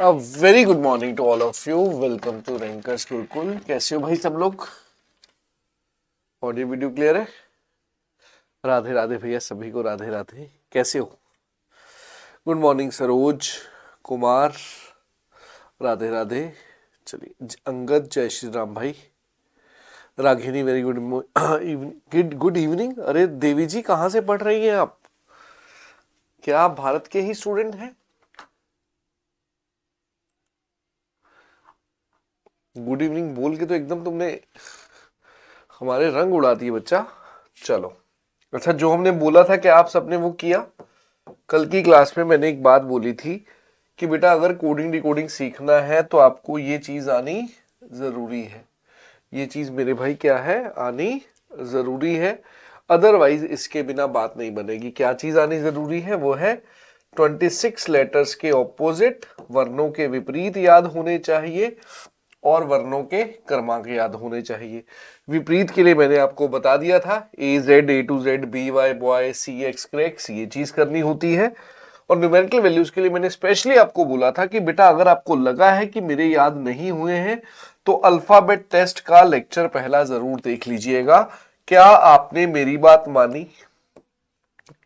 A very good morning to all of you. Welcome to rankers Gurukul. कैसे हो भाई सब लोग? ऑडियो वीडियो क्लियर है? राधे राधे भैया, सभी को राधे राधे। कैसे हो? Good morning Saroj Kumar, Radhe Radhe. चलिए, अंगद जय श्री राम भाई। Ragini very good evening. अरे देवी जी, कहाँ से पढ़ रही हैं आप? क्या आप भारत के ही स्टूडेंट हैं? गुड इवनिंग बोल के तो एकदम तुमने हमारे रंग उड़ा दिए बच्चा। चलो अच्छा, जो हमने बोला था कि आप सबने वो किया। कल की क्लास में मैंने एक बात बोली थी कि बेटा अगर कोडिंग डिकोडिंग सीखना है तो आपको ये चीज आनी जरूरी है। ये चीज मेरे भाई क्या है, आनी जरूरी है। अदरवाइज इसके बिना बात नहीं बनेगी। क्या चीज आनी जरूरी है? वो है 26 लेटर्स के ऑपोजिट, वर्णों के विपरीत याद होने चाहिए और वर्णों के क्रमांक याद होने चाहिए। विपरीत के लिए मैंने आपको बता दिया था, A Z, A to Z, B Y boy, C X cracks, ये चीज करनी होती है। और न्यूमेरिकल वैल्यूज के लिए मैंने स्पेशली आपको बोला था कि बेटा अगर आपको लगा है कि मेरे याद नहीं हुए हैं तो अल्फाबेट टेस्ट का लेक्चर पहला जरूर देख लीजिएगा। क्या आपने मेरी बात मानी?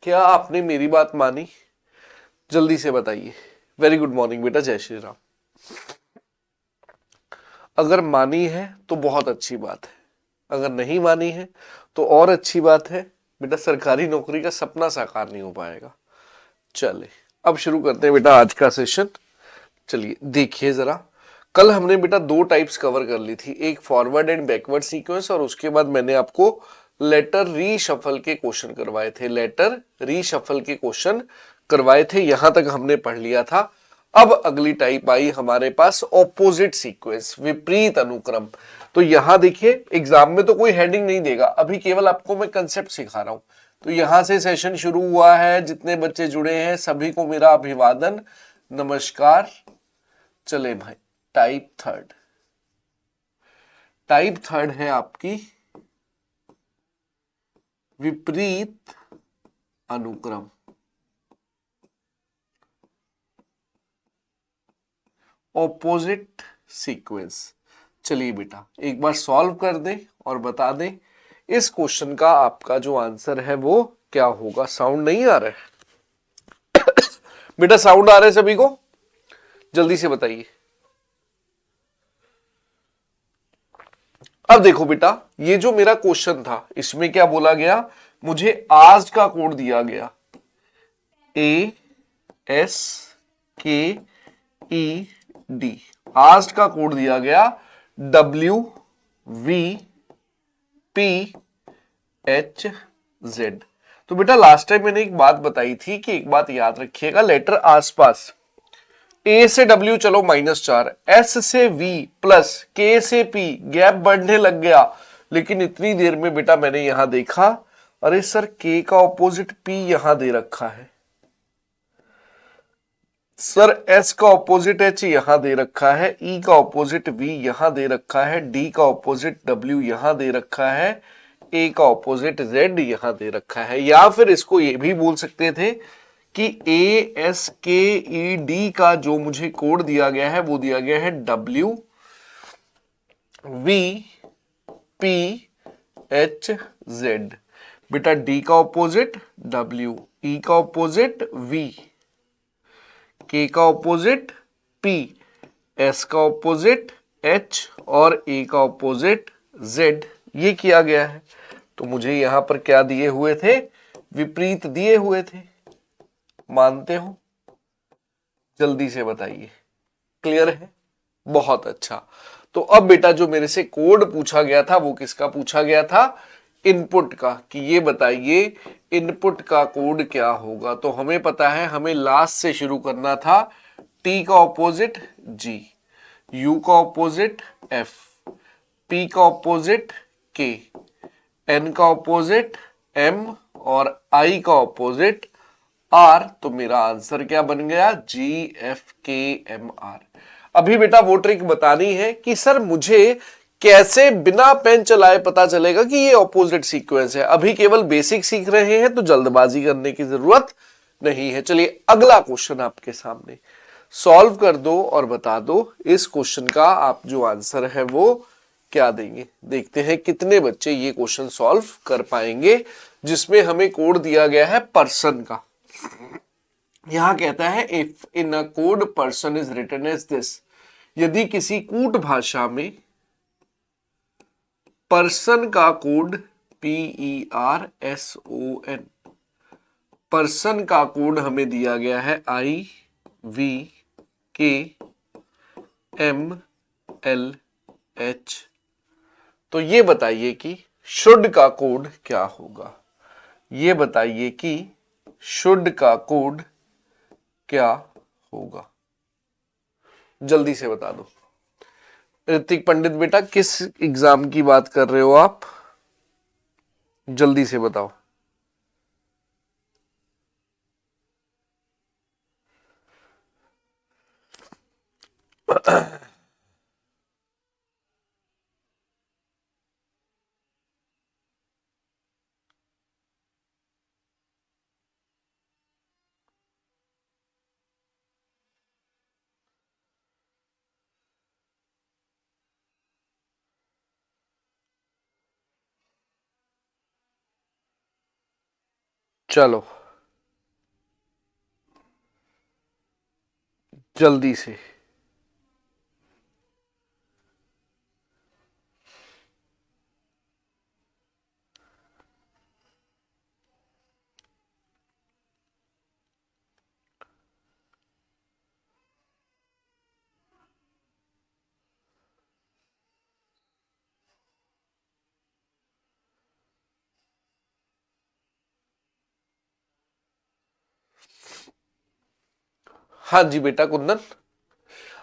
क्या आपने मेरी बात मानी? जल्दी से बताइए। वेरी गुड मॉर्निंग बेटा, जय श्री राम। अगर मानी है तो बहुत अच्छी बात है, अगर नहीं मानी है तो और अच्छी बात है। बेटा सरकारी नौकरी का सपना साकार नहीं हो पाएगा। चले अब शुरू करते हैं बेटा आज का सेशन। चलिए देखिए जरा, कल हमने बेटा दो टाइप्स कवर कर ली थी, एक फॉरवर्ड एंड बैकवर्ड सीक्वेंस और उसके बाद मैंने आपको लेटर रीशफल के क्वेश्चन करवाए थे। लेटर रीशफल के क्वेश्चन करवाए थे, यहां तक हमने पढ़ लिया था। अब अगली टाइप आई हमारे पास ऑपोजिट सीक्वेंस, विपरीत अनुक्रम। तो यहां देखिए, एग्जाम में तो कोई हेडिंग नहीं देगा, अभी केवल आपको मैं कंसेप्ट सिखा रहा हूं। तो यहां से सेशन शुरू हुआ है, जितने बच्चे जुड़े हैं सभी को मेरा अभिवादन, नमस्कार। चले भाई, टाइप थर्ड। टाइप थर्ड है आपकी विपरीत अनुक्रम। Opposite sequence. चलिए बेटा एक बार सॉल्व कर दें और बता दें इस क्वेश्चन का आपका जो आंसर है वो क्या होगा। साउंड नहीं आ रहा है? बेटा साउंड आ रहा है सभी को? जल्दी से बताइए। अब देखो बेटा, ये जो मेरा क्वेश्चन था इसमें क्या बोला गया, मुझे आज का कोड दिया गया ASKEED। आज का कोड दिया गया WVPHZ। तो बेटा लास्ट टाइम मैंने एक बात बताई थी कि एक बात याद रखिएगा, लेटर आसपास, ए से डब्ल्यू चलो -4, एस से V प्लस के से P, गैप बढ़ने लग गया। लेकिन इतनी देर में बेटा मैंने यहां देखा, अरे सर के का ऑपोजिट P यहां दे रखा है, सर S का ऑपोजिट H यहां दे रखा है, E का ऑपोजिट V यहां दे रखा है, D का ऑपोजिट W यहां दे रखा है, A का ऑपोजिट Z यहां दे रखा है। या फिर इसको ये भी बोल सकते थे कि ASKED का जो मुझे कोड दिया गया है वो दिया गया है WVPHZ। बेटा D का ऑपोजिट W, E का ऑपोजिट V, K का ऑपोजिट P, S का ऑपोजिट H और A का ऑपोजिट Z, ये किया गया है। तो मुझे यहां पर क्या दिए हुए थे? विपरीत दिए हुए थे। मानते हो? जल्दी से बताइए। क्लियर है? बहुत अच्छा। तो अब बेटा जो मेरे से कोड पूछा गया था वो किसका पूछा गया था? इनपुट का, कि ये बताइए इनपुट का कोड क्या होगा। तो हमें पता है, हमें लास्ट से शुरू करना था। T का ऑपोजिट G, U का ऑपोजिट F, P का ऑपोजिट K, N का ऑपोजिट M और I का ऑपोजिट R। तो मेरा आंसर क्या बन गया? GFKMR। अभी बेटा वो ट्रिक बतानी है कि सर मुझे कैसे बिना पेन चलाए पता चलेगा कि ये ऑपोजिट सीक्वेंस है। अभी केवल बेसिक सीख रहे हैं तो जल्दबाजी करने की जरूरत नहीं है। चलिए अगला क्वेश्चन आपके सामने। सॉल्व कर दो और बता दो इस क्वेश्चन का आप जो आंसर है वो क्या देंगे। देखते हैं कितने बच्चे ये क्वेश्चन सॉल्व कर पाएंगे, जिसमें हमें कोड दिया गया है पर्सन का। यहां कहता है if in a code person is written as this, यदि किसी कूट भाषा में पर्सन का कोड PERSON, पर्सन का कोड हमें दिया गया है IVKMLH, तो ये बताइए कि शुड का कोड क्या होगा। ये बताइए कि शुड का कोड क्या होगा, जल्दी से बता दो। ऋतिक पंडित बेटा किस एग्जाम की बात कर रहे हो आप, जल्दी से बताओ। चलो जल्दी से। हाँ जी बेटा कुंदन,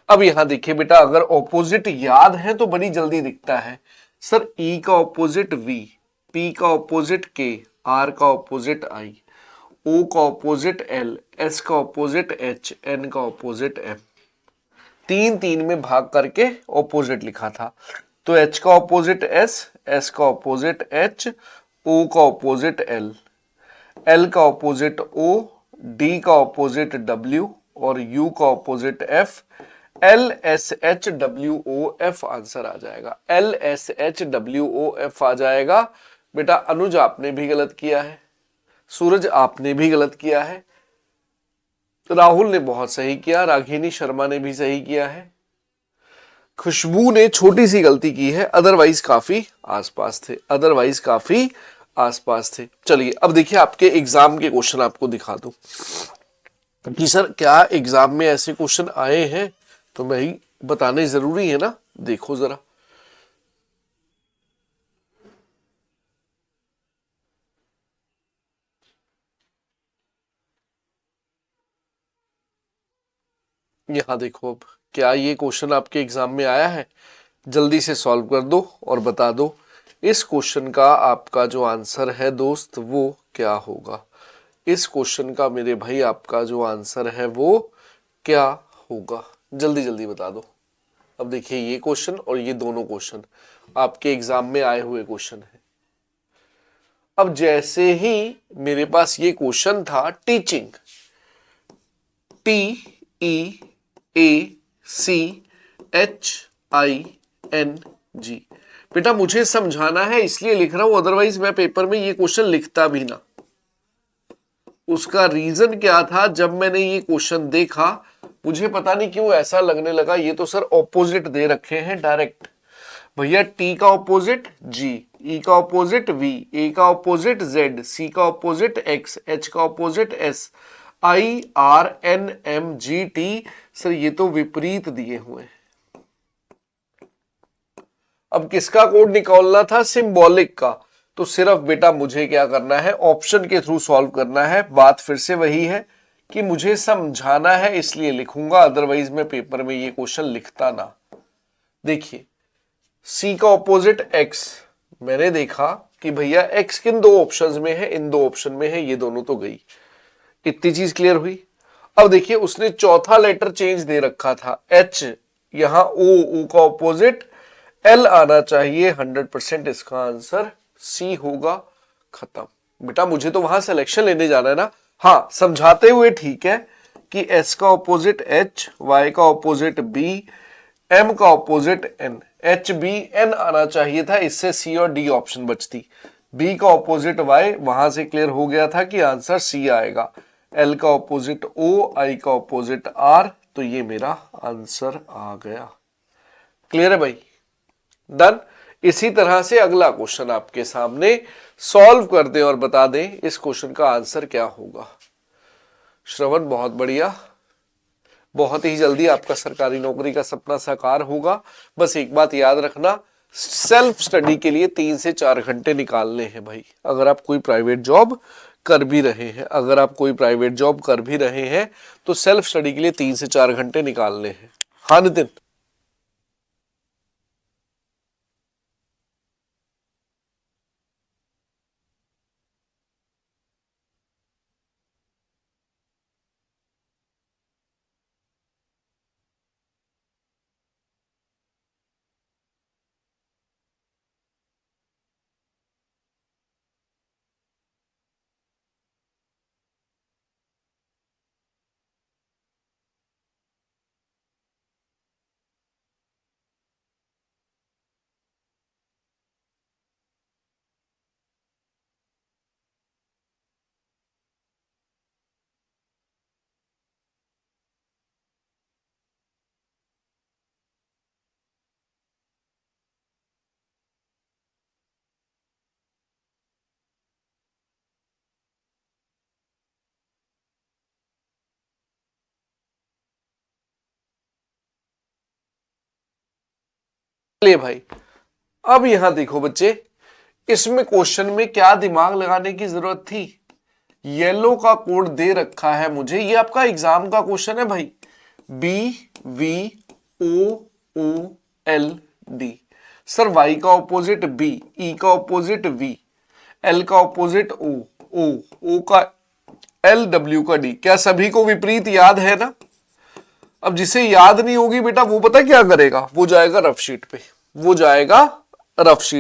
अब यहां देखिए बेटा, अगर ऑपोजिट याद है तो बड़ी जल्दी दिखता है। सर ई का ऑपोजिट वी, पी का ऑपोजिट के, आर का ऑपोजिट आई, ओ का ऑपोजिट एल, एस का ऑपोजिट एच, एन का ऑपोजिट एम। तीन तीन में भाग करके ऑपोजिट लिखा था। तो एच का ऑपोजिट एस, एस का ऑपोजिट एच, ओ का ऑपोजिट एल, एल का ऑपोजिट ओ, डी का ऑपोजिट डब्ल्यू और यू का ऑपोजिट एफ। LSHWOF आंसर आ जाएगा, LSHWOF आ जाएगा। बेटा अनुज आपने भी गलत किया है, सूरज आपने भी गलत किया है, राहुल ने बहुत सही किया, राघिनी शर्मा ने भी सही किया है, खुशबू ने छोटी सी गलती की है, अदरवाइज काफी आसपास थे, अदरवाइज काफी आसपास थे। चलिए अब देखिए आपके एग्जाम के क्वेश्चन आपको दिखा दूं कि सर क्या एग्जाम में ऐसे क्वेश्चन आए हैं, तो भाई बताने जरूरी है ना। देखो जरा, यहां देखो, अब क्या ये क्वेश्चन आपके एग्जाम में आया है, जल्दी से सॉल्व कर दो और बता दो इस क्वेश्चन का आपका जो आंसर है दोस्त वो क्या होगा। इस क्वेश्चन का मेरे भाई आपका जो आंसर है वो क्या होगा, जल्दी जल्दी बता दो। अब देखिए ये क्वेश्चन और ये दोनों क्वेश्चन आपके एग्जाम में आए हुए क्वेश्चन है। अब जैसे ही मेरे पास ये क्वेश्चन था टीचिंग, TEACHING, बेटा मुझे समझाना है इसलिए लिख रहा हूं, अदरवाइज मैं पेपर में ये क्वेश्चन लिखता भी ना। उसका रीजन क्या था, जब मैंने ये क्वेश्चन देखा मुझे पता नहीं क्यों ऐसा लगने लगा ये तो सर ऑपोजिट दे रखे हैं डायरेक्ट। भैया टी का ऑपोजिट जी, ई का ऑपोजिट वी, ए का ऑपोजिट जेड, सी का ऑपोजिट एक्स, एच का ऑपोजिट एस, IRNMGT, सर ये तो विपरीत दिए हुए हैं। अब किसका कोड निकालना था, सिंबॉलिक का। तो सिर्फ बेटा मुझे क्या करना है, ऑप्शन के थ्रू सॉल्व करना है। बात फिर से वही है कि मुझे समझाना है इसलिए लिखूंगा, अदरवाइज मैं पेपर में ये क्वेश्चन लिखता ना। देखिए सी का ऑपोजिट एक्स, मैंने देखा कि भैया एक्स किन दो ऑप्शंस में है, इन दो ऑप्शन में है, ये दोनों तो गई, इतनी चीज क्लियर हुई। अब देखिए उसने चौथा लेटर चेंज दे रखा था एच, यहां ओ का ऑपोजिट एल आना चाहिए, 100% इसका आंसर सी होगा, खत्म। बेटा मुझे तो वहां सिलेक्शन लेने जाना है ना। हाँ समझाते हुए ठीक है कि S का ऑपोजिट H, Y का ऑपोजिट B, M का opposite N, H B N आना चाहिए था, इससे C और D ऑप्शन बचती। B का ऑपोजिट Y, वहां से क्लियर हो गया था कि आंसर C आएगा। L का ऑपोजिट O, I का ऑपोजिट R, तो ये मेरा आंसर आ गया। क्लियर है भाई? डन। इसी तरह से अगला क्वेश्चन आपके सामने, सॉल्व कर दे और बता दें इस क्वेश्चन का आंसर क्या होगा। श्रवण बहुत बढ़िया, बहुत ही जल्दी आपका सरकारी नौकरी का सपना साकार होगा। बस एक बात याद रखना, सेल्फ स्टडी के लिए 3 से 4 घंटे निकालने हैं भाई। अगर आप कोई प्राइवेट जॉब कर भी रहे हैं, तो सेल्फ स्टडी के लिए 3 से 4 घंटे निकालने हैं। हाँ नितिन? चलिए भाई, अब यहां देखो बच्चे, इसमें क्वेश्चन में क्या दिमाग लगाने की जरूरत थी। येलो का कोड दे रखा है मुझे, ये आपका एग्जाम का क्वेश्चन है भाई। BVOOLD, सर Y का ऑपोजिट B, E का ऑपोजिट V, L का ऑपोजिट O का L, W का D। क्या सभी को विपरीत याद है ना? अब जिसे याद नहीं होगी बेटा, वो पता क्या करेगा, वो जाएगा रफ शीट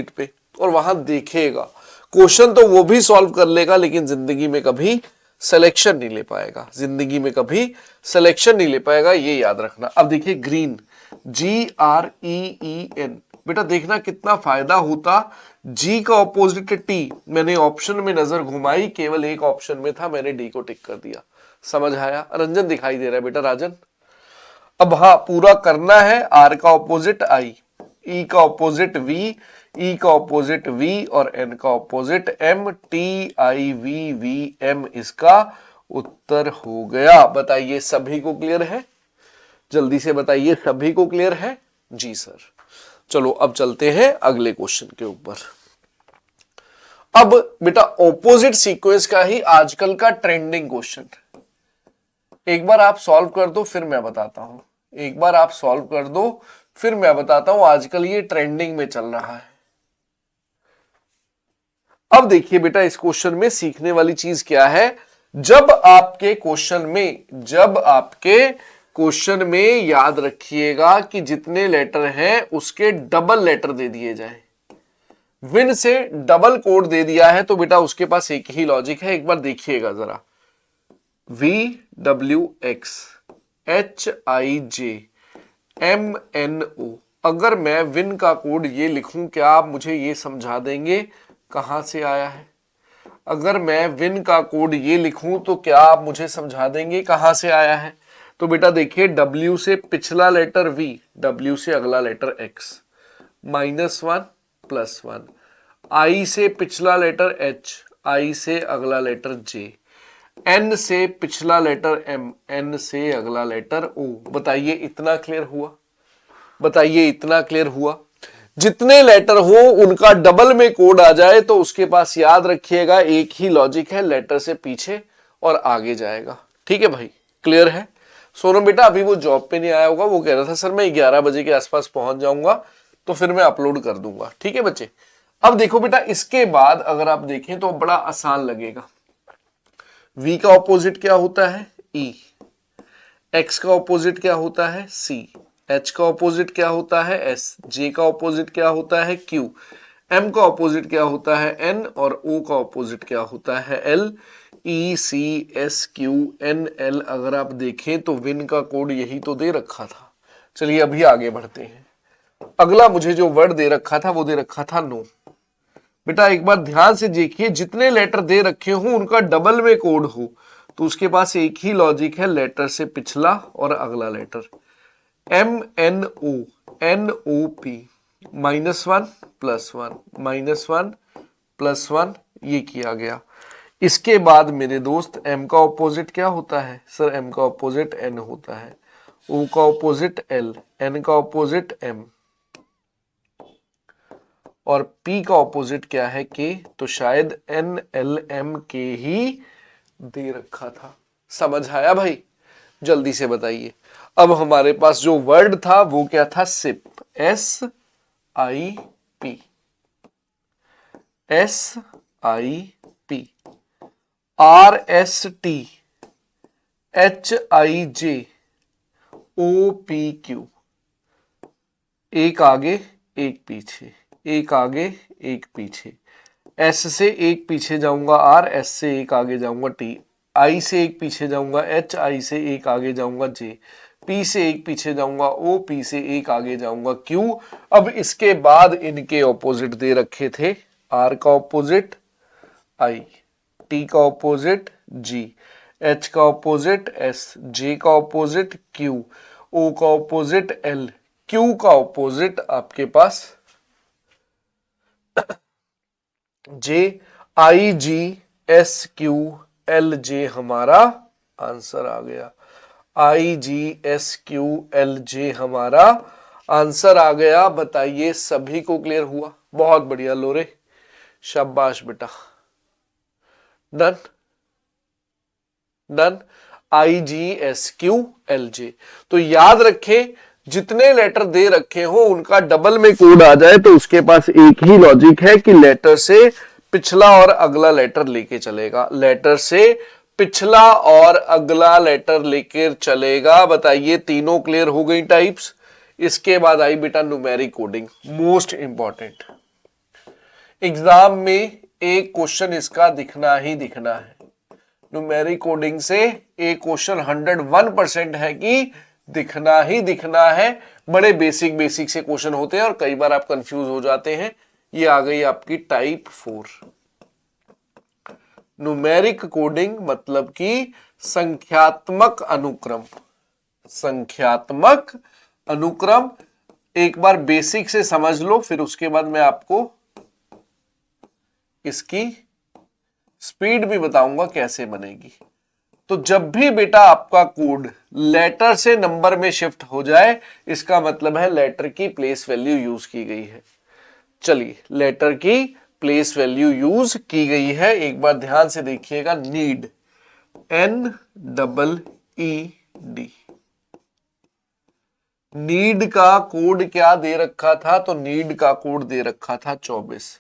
पे और वहां देखेगा क्वेश्चन, तो वो भी सॉल्व कर लेगा, लेकिन जिंदगी में कभी सिलेक्शन नहीं ले पाएगा, ये याद रखना। अब देखिए ग्रीन, GREEN, बेटा देखना कितना फायदा होता। G का ऑपोजिट T, मैंने ऑप्शन में नजर घुमाई, केवल एक ऑप्शन में था, मैंने D को टिक कर दिया। समझ आया? रंजन दिखाई दे रहा है बेटा, राजन? अब हाँ, पूरा करना है। R का ऑपोजिट I, E का ऑपोजिट V, E का ऑपोजिट V और N का ऑपोजिट M, TIVVM इसका उत्तर हो गया। बताइए सभी को क्लियर है? जल्दी से बताइए, सभी को क्लियर है? जी सर। चलो अब चलते हैं अगले क्वेश्चन के ऊपर। अब बेटा ऑपोजिट सीक्वेंस का ही आजकल का ट्रेंडिंग क्वेश्चन, एक बार आप सॉल्व कर दो फिर मैं बताता हूं। आजकल ये ट्रेंडिंग में चल रहा है। अब देखिए बेटा, इस क्वेश्चन में सीखने वाली चीज क्या है। जब आपके क्वेश्चन में याद रखिएगा कि जितने लेटर हैं उसके डबल लेटर दे दिए जाए। विन से डबल कोड दे दिया है तो बेटा उसके पास एक ही लॉजिक है, एक बार देखिएगा जरा। VWXHIJMNO, अगर मैं विन का कोड ये लिखूं, क्या आप मुझे ये समझा देंगे कहां से आया है? अगर मैं विन का कोड ये लिखूं तो क्या आप मुझे समझा देंगे कहां से आया है? तो बेटा देखिए, W से पिछला लेटर V, W से अगला लेटर X, -1 +1, I से पिछला लेटर H, I से अगला लेटर J, N से पिछला लेटर M, N से अगला लेटर O। बताइए इतना क्लियर हुआ? जितने लेटर हो उनका डबल में कोड आ जाए तो उसके पास याद रखिएगा एक ही लॉजिक है, लेटर से पीछे और आगे जाएगा। ठीक है भाई, क्लियर है? सोनम बेटा अभी वो जॉब पे नहीं आया होगा, वो कह रहा था सर मैं 11 बजे के आसपास पहुंच जाऊंगा तो फिर मैं अपलोड कर दूंगा। ठीक है बच्चे? अब देखो बेटा, इसके बाद अगर आप देखें तो बड़ा आसान लगेगा। V का ऑपोजिट क्या होता है? E, X का ऑपोजिट क्या होता है? C, H का ऑपोजिट क्या होता है? S, J का ऑपोजिट क्या होता है? Q, M का ऑपोजिट क्या होता है? N और O का ऑपोजिट क्या होता है? L, ECSQNL अगर आप देखें तो विन का कोड यही तो दे रखा था। चलिए अभी आगे बढ़ते हैं। अगला मुझे जो वर्ड दे रखा था वो दे रखा था नो। बेटा एक बार ध्यान से देखिए, जितने लेटर दे रखे हो उनका डबल में कोड हो तो उसके पास एक ही लॉजिक है, लेटर से पिछला और अगला लेटर। MNO -1 +1 -1 +1 ये किया गया। इसके बाद मेरे दोस्त m का ऑपोजिट क्या होता है? सर m का ऑपोजिट n होता है, o का ऑपोजिट l, n का ऑपोजिट m और p का ऑपोजिट क्या है? k। तो शायद NLMK ही दे रखा था। समझ आया भाई? जल्दी से बताइए। अब हमारे पास जो वर्ड था वो क्या था? सिप, SIP, SIP, RST, HIJ, OPQ। एक आगे एक पीछे, एक आगे एक पीछे। S से एक पीछे जाऊंगा R, S से एक आगे जाऊंगा T, I से एक पीछे जाऊंगा H, I से एक आगे जाऊंगा J, P से एक पीछे जाऊंगा O, P से एक आगे जाऊंगा Q। अब इसके बाद इनके ऑपोजिट दे रखे थे, R का ऑपोजिट I, T का ऑपोजिट G, H का ऑपोजिट S, J का ऑपोजिट Q, O का ऑपोजिट L, Q का ऑपोजिट आपके पास J, I G S Q L J हमारा आंसर आ गया। I G S Q L J हमारा आंसर आ गया। बताइए सभी को क्लियर हुआ? बहुत बढ़िया लोरे, शाबाश बेटा। Done done. IGSQLJ। तो याद रखें, जितने लेटर दे रखे हो उनका डबल में कोड आ जाए तो उसके पास एक ही लॉजिक है कि लेटर से पिछला और अगला लेटर लेके चलेगा, लेटर से पिछला और अगला लेटर लेकर चलेगा। बताइए तीनों क्लियर हो गई टाइप्स। इसके बाद आई बेटा numeric coding, most important. Exam में एक क्वेश्चन इसका दिखना ही दिखना है। न्यूमेरिक कोडिंग से एक क्वेश्चन 101% है कि दिखना ही दिखना है। बड़े बेसिक से क्वेश्चन होते हैं और कई बार आप कंफ्यूज हो जाते हैं। ये आ गई आपकी टाइप 4 न्यूमेरिक कोडिंग, मतलब कि संख्यात्मक अनुक्रम। संख्यात्मक अनुक्रम एक बार बेसिक से समझ लो, फिर उसके बाद मैं आपको इसकी स्पीड भी बताऊंगा कैसे बनेगी। तो जब भी बेटा आपका कोड लेटर से नंबर में शिफ्ट हो जाए, इसका मतलब है लेटर की प्लेस वैल्यू यूज की गई है। चलिए, लेटर की प्लेस वैल्यू यूज की गई है, एक बार ध्यान से देखिएगा। नीड, NEED, नीड का कोड क्या दे रखा था? तो नीड का कोड दे रखा था 24।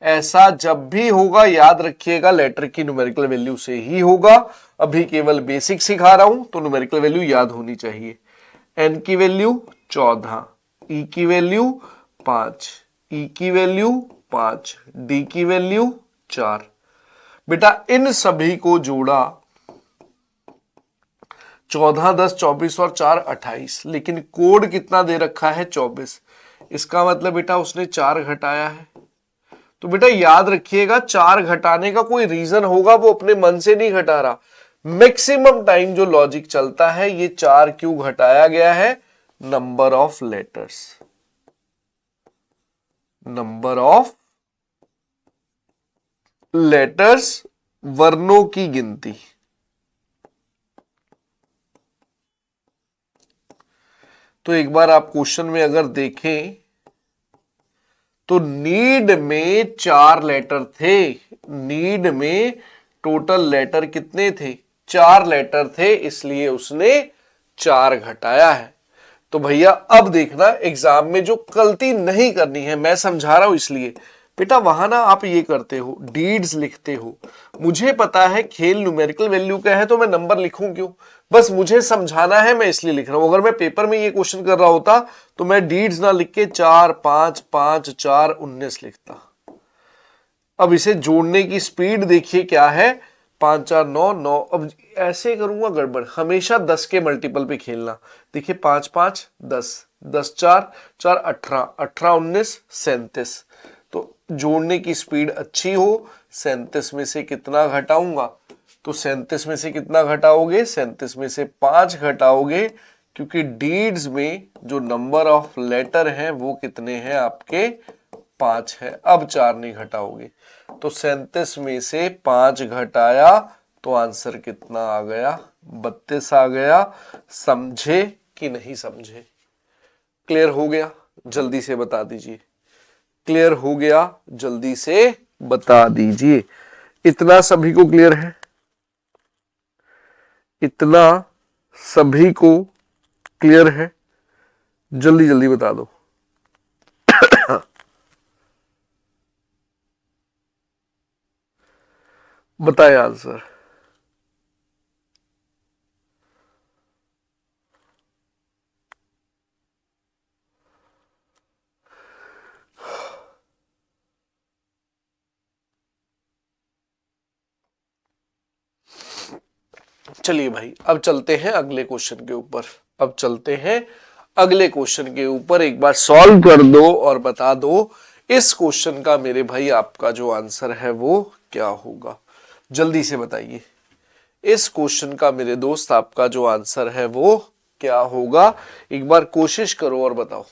ऐसा जब भी होगा याद रखिएगा लेटर की न्यूमेरिकल वैल्यू से ही होगा। अभी केवल बेसिक सिखा रहा हूं तो न्यूमेरिकल वैल्यू याद होनी चाहिए। n की वैल्यू 14, e की वैल्यू 5, e की वैल्यू 5, d की वैल्यू 4। बेटा इन सभी को जोड़ा, 14 10 24 और 4 28, लेकिन कोड कितना दे रखा है? 24। इसका मतलब बेटा उसने 4 घटाया है। तो बेटा याद रखिएगा, 4 घटाने का कोई रीजन होगा, वो अपने मन से नहीं घटा रहा। मैक्सिमम टाइम जो लॉजिक चलता है, ये 4 क्यों घटाया गया है? Number of letters, number of letters, वर्णों की गिनती। तो एक बार आप क्वेश्चन में अगर देखें तो नीड में 4 लेटर थे। नीड में टोटल लेटर कितने थे? 4 लेटर थे, इसलिए उसने 4 घटाया है। तो भैया अब देखना, एग्जाम में जो गलती नहीं करनी है, मैं समझा रहा हूं इसलिए। बेटा वहां ना आप ये करते हो, डीड्स लिखते हो। मुझे पता है खेल न्यूमेरिकल वैल्यू का है तो मैं नंबर लिखूं क्यों? बस मुझे समझाना है, मैं इसलिए लिख रहा हूं। अगर मैं पेपर में ये क्वेश्चन कर रहा होता तो मैं डीड्स ना लिख के 4 5 5 4 19 लिखता। अब इसे जोड़ने की स्पीड देखिए क्या है। 5 4 9 9। अब ऐसे करूंगा गड़बड़, हमेशा 10 के मल्टीपल पे खेलना। देखिए 5 5 10, 10 4 4 18, 18 19 37। तो जोड़ने की स्पीड अच्छी हो, 37 में से कितना घटाऊंगा, तो 37 में से कितना घटाओगे, 37 में से 5 घटाओगे, क्योंकि डीड्स में जो नंबर ऑफ लेटर हैं वो कितने हैं आपके, 5 है। अब 4 नहीं घटाओगे, तो 37 में से 5 घटाया तो आंसर कितना आ गया, 32 आ गया। समझे कि नहीं समझे? क्लियर हो गया? जल्दी से बता दीजिए। क्लियर हो गया? जल्दी से बता दीजिए। इतना सभी को क्लियर है? इतना सभी को क्लियर है? जल्दी जल्दी बता दो। बताए आंसर। चलिए भाई, अब चलते हैं अगले क्वेश्चन के ऊपर। अब चलते हैं अगले क्वेश्चन के ऊपर। एक बार सॉल्व कर दो और बता दो इस क्वेश्चन का मेरे भाई आपका जो आंसर है वो क्या होगा। जल्दी से बताइए, इस क्वेश्चन का मेरे दोस्त आपका जो आंसर है वो क्या होगा। एक बार कोशिश करो और बताओ,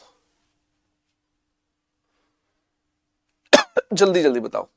जल्दी जल्दी बताओ।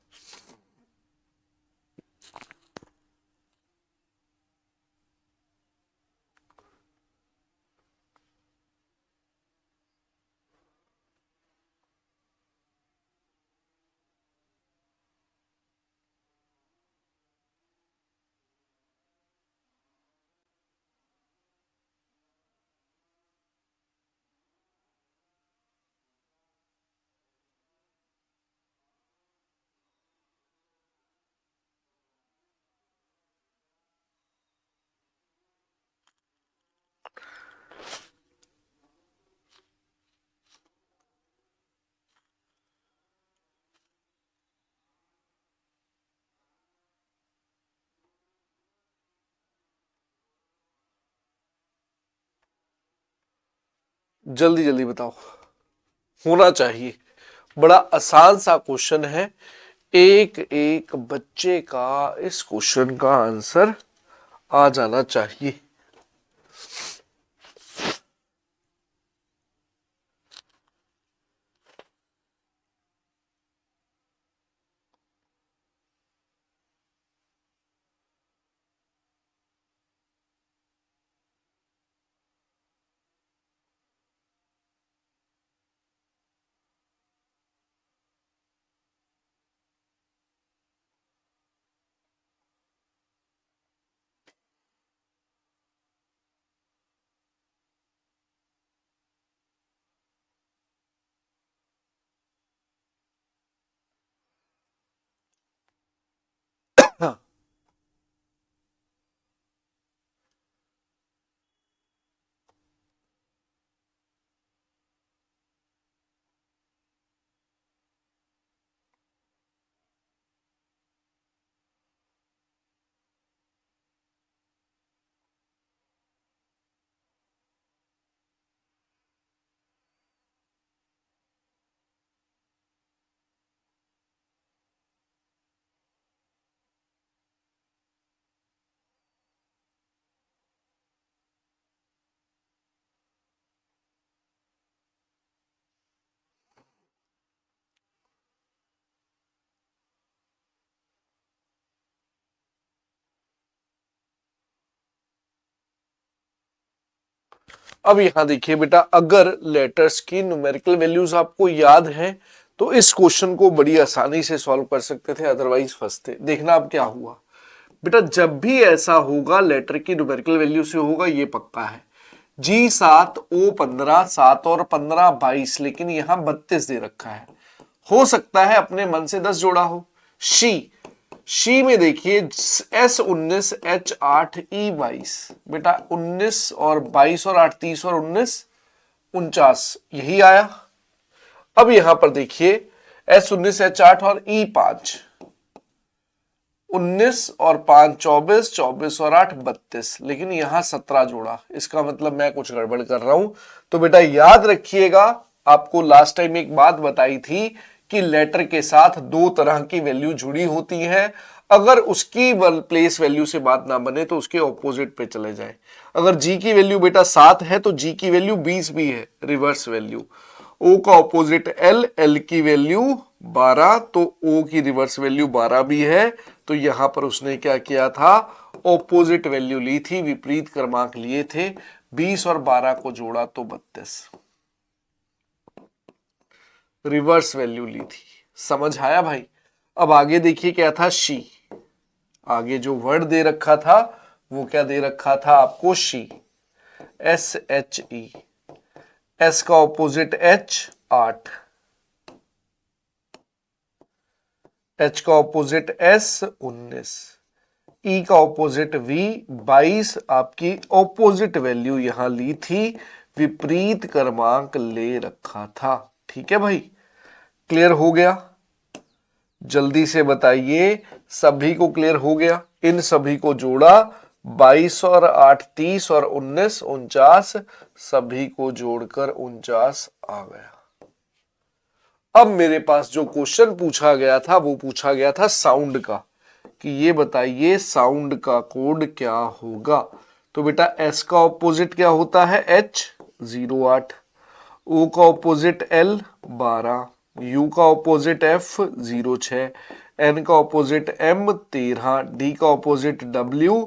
जल्दी जल्दी बताओ, होना चाहिए। बड़ा आसान सा क्वेश्चन है, एक एक बच्चे का इस क्वेश्चन का आंसर आ जाना चाहिए। हाँ, अब यहां देखिए बेटा, अगर लेटर्स की न्यूमेरिकल वैल्यूज आपको याद है तो इस क्वेश्चन को बड़ी आसानी से सॉल्व कर सकते थे, अदरवाइज फंसते। देखना अब क्या हुआ बेटा, जब भी ऐसा होगा लेटर की न्यूमेरिकल वैल्यू से होगा, ये पक्का है। G7 O15, 7 और 15 22, लेकिन यहां 32 दे रखा है। हो सकता है अपने मन से 10 जोड़ा हो। शी में देखिए S19 H8 E22, बेटा 19 और 22 और 8 30 और 19 49, यही आया। अब यहां पर देखिए S19 H8 और E5, 19 और 5 24, 24 और 8 32, लेकिन यहां 17 जोड़ा, इसका मतलब मैं कुछ गड़बड़ कर रहा हूं। तो बेटा याद रखिएगा, आपको लास्ट टाइम एक बात बताई थी कि लेटर के साथ दो तरह की वैल्यू जुड़ी होती है। अगर उसकी प्लेस वैल्यू से बात ना बने तो उसके ऑपोजिट पे चले जाए। अगर जी की वैल्यू बेटा 7 है तो जी की वैल्यू 20 भी है, रिवर्स वैल्यू। ओ का ऑपोजिट एल, एल की वैल्यू 12, तो ओ की रिवर्स वैल्यू 12 भी है। तो यहां पर उसने क्या किया था, ऑपोजिट वैल्यू ली थी, विपरीत क्रमांक लिए थे। 20 और 12 को जोड़ा तो 32, रिवर्स वैल्यू ली थी। समझ आया भाई? अब आगे देखिए क्या था, शी। आगे जो वर्ड दे रखा था वो क्या दे रखा था आपको, शी, SHE। एस का ऑपोजिट H 8, H का ऑपोजिट S 19, E का ऑपोजिट V 22। आपकी ऑपोजिट वैल्यू यहां ली थी, विपरीत क्रमांक ले रखा था। ठीक है भाई, क्लियर हो गया? जल्दी से बताइए, सभी को क्लियर हो गया? इन सभी को जोड़ा, 22 और 8 30 और 19 49, सभी को जोड़कर 49 आ गया। अब मेरे पास जो क्वेश्चन पूछा गया था वो पूछा गया था साउंड का, कि ये बताइए साउंड का कोड क्या होगा। तो बेटा एस का ऑपोजिट क्या होता है, H 08, ओ का ऑपोजिट L 12, यू का ऑपोजिट F 06, एन का ऑपोजिट M 13, डी का ऑपोजिट W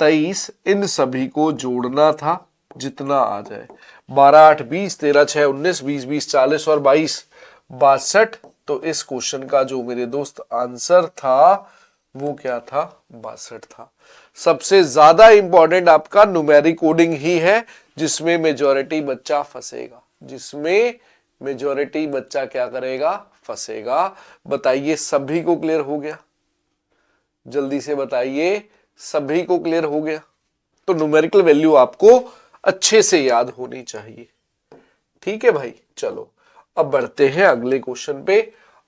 23। इन सभी को जोड़ना था, जितना आ जाए। 12 8 20, 13 6 19, 20 20 40 और 22 62। तो इस क्वेश्चन का जो मेरे दोस्त आंसर था वो क्या था, 62 था। सबसे ज्यादा इंपॉर्टेंट आपका न्यूमेरिक कोडिंग ही है, जिसमें मेजॉरिटी बच्चा फंसेगा, जिसमें मेजॉरिटी बच्चा क्या करेगा, फंसेगा। बताइए सभी को क्लियर हो गया? जल्दी से बताइए, सभी को क्लियर हो गया? तो न्यूमेरिकल वैल्यू आपको अच्छे से याद होनी चाहिए। ठीक है भाई, चलो अब बढ़ते हैं अगले क्वेश्चन पे।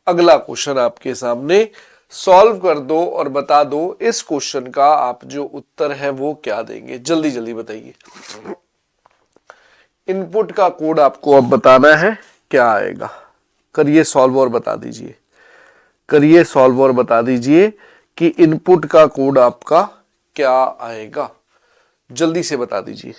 अगला क्वेश्चन आपके सामने, सॉल्व कर दो और बता दो इस क्वेश्चन का आप जो उत्तर है वो क्या देंगे। जल्दी जल्दी बताइए। इनपुट का कोड आपको अब बताना है, क्या आएगा। करिए सॉल्व और बता दीजिए, करिए सॉल्व और बता दीजिए कि इनपुट का कोड आपका क्या आएगा। जल्दी से बता दीजिए।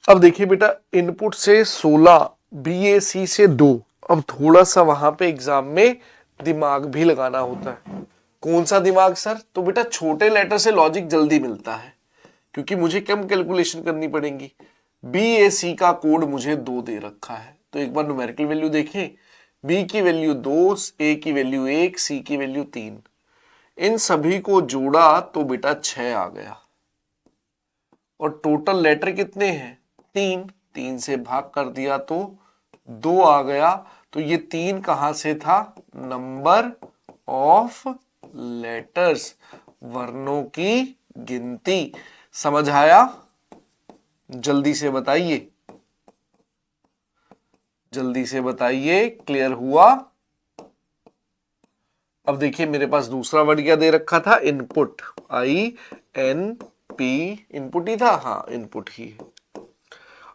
अब देखिए बेटा, इनपुट से 16, BAC से 2। अब थोड़ा सा वहां पे एग्जाम में दिमाग भी लगाना होता है। कौन सा दिमाग सर? तो बेटा छोटे लेटर से लॉजिक जल्दी मिलता है, क्योंकि मुझे कम कैलकुलेशन करनी पड़ेगी। BAC का कोड मुझे 2 दे रखा है, तो एक बार न्यूमेरिकल वैल्यू देखें। B की वैल्यू 2, A की वैल्यू 1, C की वैल्यू 3। इन सभी को जोड़ा तो बेटा 6 आ गया, और टोटल लेटर कितने हैं, 3। 3 से भाग कर दिया तो 2 आ गया। तो ये 3 कहां से था, नंबर ऑफ लेटर्स, वर्णों की गिनती। समझ आया? जल्दी से बताइए, जल्दी से बताइए, क्लियर हुआ? अब देखिए मेरे पास दूसरा वर्ड क्या दे रखा था, इनपुट, INP, इनपुट ही था, हाँ इनपुट ही है।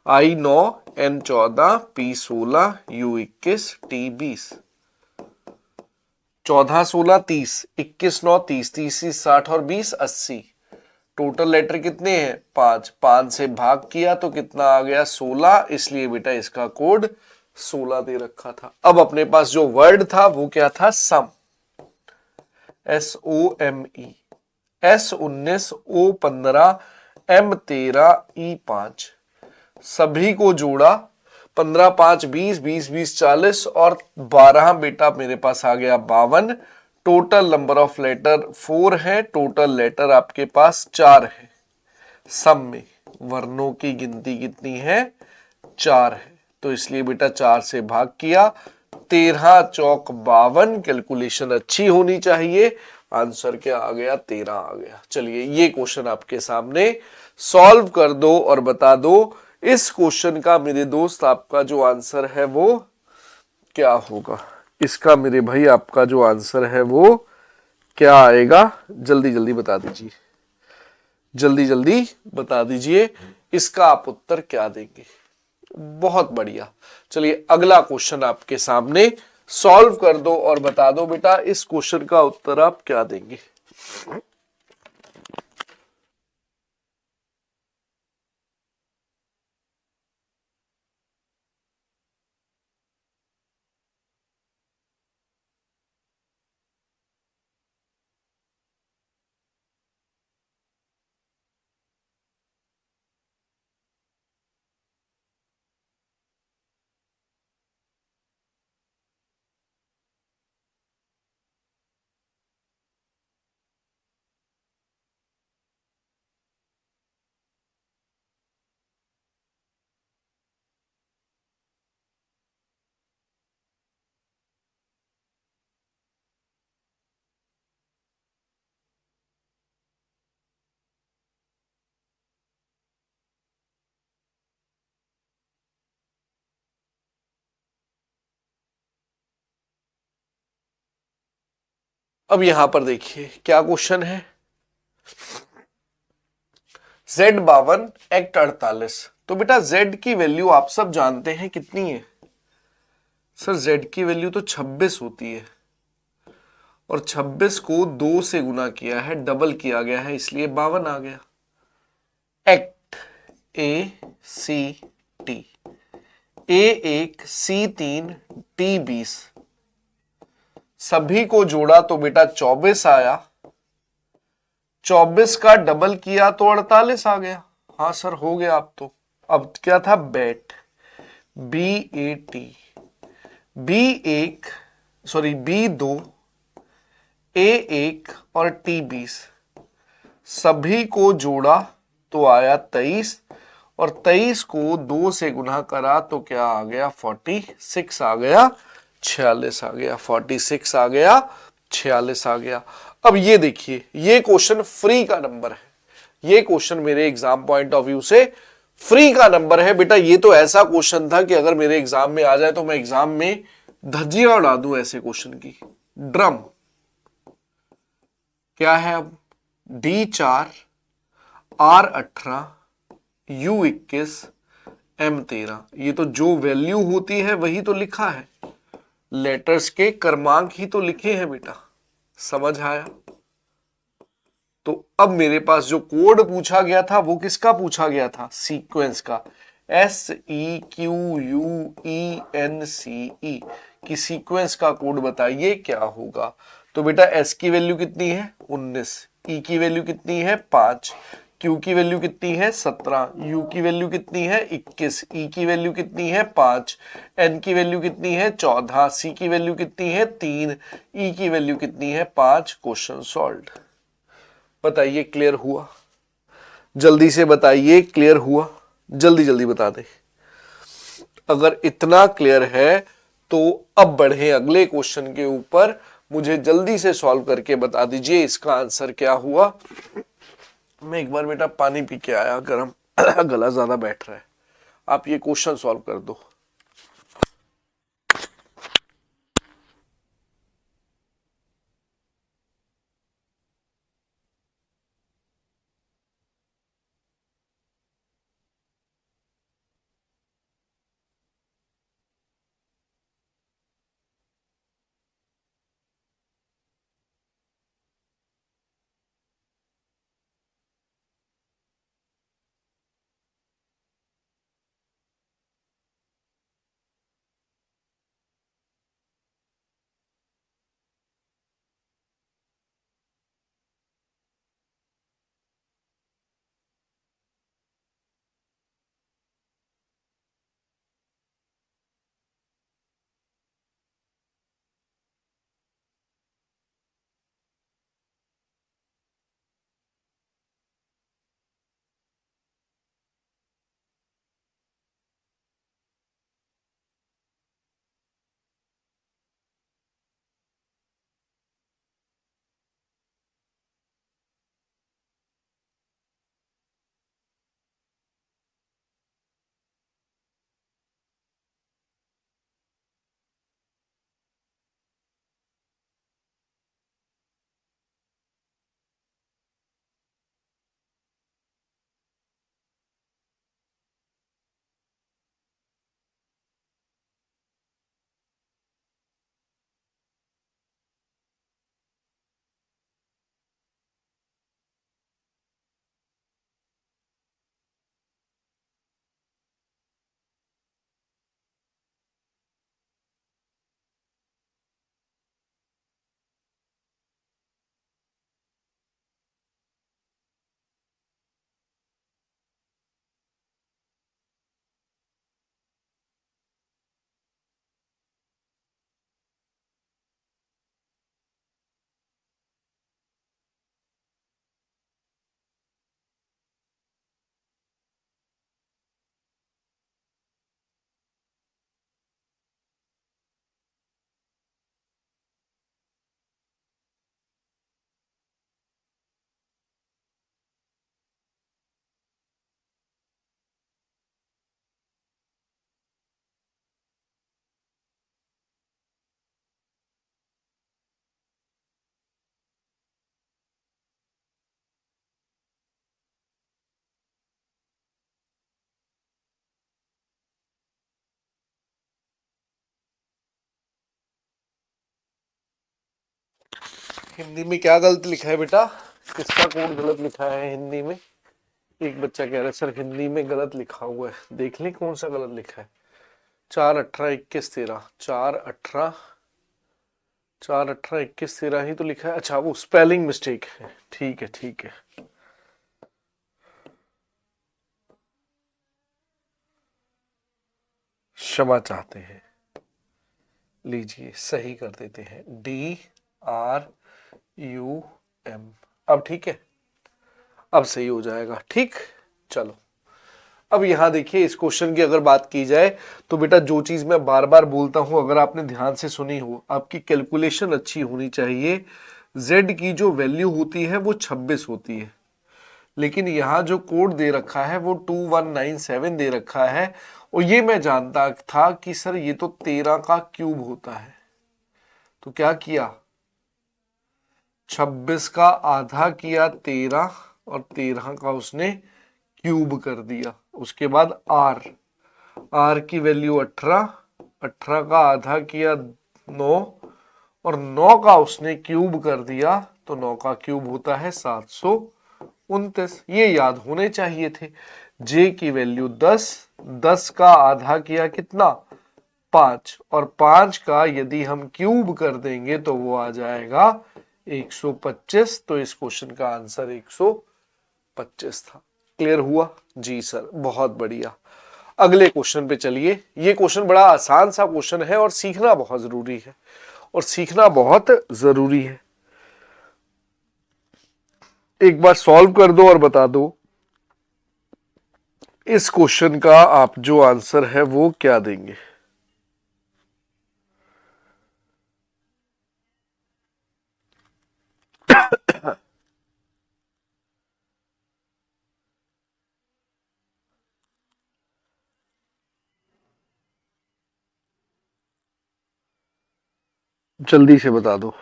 I 9, N 14, P 16, U 21, T 20। 14 16 30, 21 9 30, 30 60 और 20 80। टोटल लेटर कितने हैं, 5। 5 से भाग किया तो कितना आ गया, 16। इसलिए बेटा इसका कोड 16 दे रखा था। अब अपने पास जो वर्ड था वो क्या था, सम, SOME। S 19, O 15, M 13, E 5। सभी को जोड़ा, 15 5 20, 20 20 40 और 12 बेटा मेरे पास आ गया 52। टोटल नंबर ऑफ लेटर 4 है, टोटल लेटर आपके पास 4 है। सम में वर्णों की गिनती कितनी है, 4 है। तो इसलिए बेटा 4 से भाग किया, 13 चौक 52, कैलकुलेशन अच्छी होनी चाहिए, आंसर क्या आ गया, 13 आ गया। चलिए ये क्वेश्चन आपके सामने, सॉल्व कर दो और बता दो इस क्वेश्चन का मेरे दोस्त आपका जो आंसर है वो क्या होगा। इसका मेरे भाई आपका जो आंसर है वो क्या आएगा, जल्दी जल्दी बता दीजिए, जल्दी जल्दी बता दीजिए इसका आप उत्तर क्या देंगे। बहुत बढ़िया। चलिए अगला क्वेश्चन आपके सामने, सॉल्व कर दो और बता दो बेटा इस क्वेश्चन का उत्तर आप क्या देंगे। अब यहां पर देखिए क्या क्वेश्चन है, Z52 एक्ट 48। तो बेटा Z की वैल्यू आप सब जानते हैं कितनी है सर, Z की वैल्यू तो 26 होती है, और 26 को 2 से गुना किया है, डबल किया गया है, इसलिए 52 आ गया। Act A C T, A1 C3 T20, सभी को जोड़ा तो बेटा 24 आया, 24 का डबल किया तो 48 आ गया। हाँ सर हो गया। अब क्या था, bat, BAT, B1 sorry B2 A1 और T20, सभी को जोड़ा तो आया 23, और 23 को 2 से गुना करा तो क्या आ गया, 46 आ गया, 46 आ गया, 46 आ गया, 46 आ गया। अब ये देखिए ये क्वेश्चन फ्री का नंबर है, ये क्वेश्चन मेरे एग्जाम पॉइंट ऑफ व्यू से फ्री का नंबर है बेटा। ये तो ऐसा क्वेश्चन था कि अगर मेरे एग्जाम में आ जाए तो मैं एग्जाम में धज्जियां उड़ा दूं ऐसे क्वेश्चन की। ड्रम क्या है, अब D4 R18 U21 M13, ये तो जो वैल्यू होती है वही तो लिखा है, लेटर्स के क्रमांक ही तो लिखे हैं बेटा, समझ आया। तो अब मेरे पास जो कोड पूछा गया था वो किसका पूछा गया था, सीक्वेंस का, SEQUENCE की सीक्वेंस का कोड बताइए क्या होगा। तो बेटा S की वैल्यू कितनी है 19, E की वैल्यू कितनी है 5, Q की वैल्यू कितनी है 17, U की वैल्यू कितनी है 21, E की वैल्यू कितनी है 5, N की वैल्यू कितनी है 14, C की वैल्यू कितनी है 3, E की वैल्यू कितनी है 5। Question solve. बताइए क्लियर हुआ, जल्दी से बताइए क्लियर हुआ, जल्दी जल्दी बता दे। अगर इतना क्लियर है तो अब बढ़े अगले क्वेश्चन के ऊपर, मुझे जल्दी से सॉल्व करके बता दीजिए इसका आंसर क्या हुआ। मैं एक बार बेटा पानी पी के आया, गरम गला ज्यादा बैठ रहा है। आप ये क्वेश्चन सॉल्व कर दो। हिंदी में क्या गलत लिखा है बेटा? किसका कोड गलत लिखा है हिंदी में? एक बच्चा कह रहा है सर हिंदी में गलत लिखा हुआ है, देख लें कौन सा गलत लिखा है। 4, 18, 21, 13, 4, 18, 4, 18, 21, 13 ही तो लिखा है। अच्छा वो स्पेलिंग मिस्टेक है, ठीक है ठीक है। क्षमा चाहते हैं, लीजिए सही कर देते हैं, DRUM। अब ठीक है, अब सही हो जाएगा, ठीक। चलो अब यहां देखिए, इस क्वेश्चन की अगर बात की जाए तो बेटा जो चीज मैं बार बार बोलता हूं, अगर आपने ध्यान से सुनी हो, आपकी कैलकुलेशन अच्छी होनी चाहिए। z की जो वैल्यू होती है वो 26 होती है, लेकिन यहां जो कोड दे रखा है वो 2197 दे रखा है। और ये मैं जानता था कि सर ये तो 13 का क्यूब होता है, तो क्या किया, 26 का आधा किया 13 और 13 का उसने क्यूब कर दिया। उसके बाद r की वैल्यू 18, 18 का आधा किया 9 और 9 का उसने क्यूब कर दिया, तो 9 का क्यूब होता है 729। ये याद होने चाहिए थे। j की वैल्यू 10, 10 का आधा किया कितना, 5 और 5 का यदि हम क्यूब कर देंगे तो वो आ जाएगा 125। तो इस क्वेश्चन का आंसर 125 था। क्लियर हुआ? जी सर, बहुत बढ़िया। अगले क्वेश्चन पे चलिए। ये क्वेश्चन बड़ा आसान सा क्वेश्चन है और सीखना बहुत जरूरी है, और सीखना बहुत जरूरी है। एक बार सॉल्व कर दो और बता दो इस क्वेश्चन का आप जो आंसर है वो क्या देंगे। जल्दी से बता दो।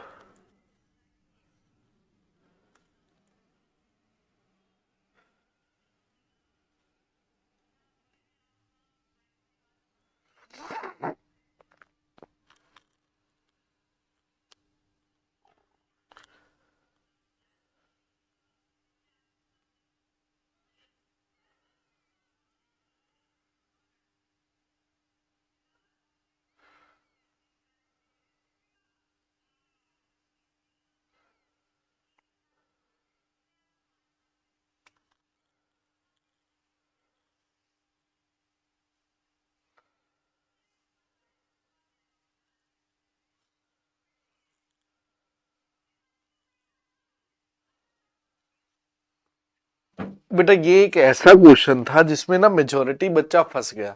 बेटा ये एक ऐसा क्वेश्चन था जिसमें ना मेजोरिटी बच्चा फंस गया।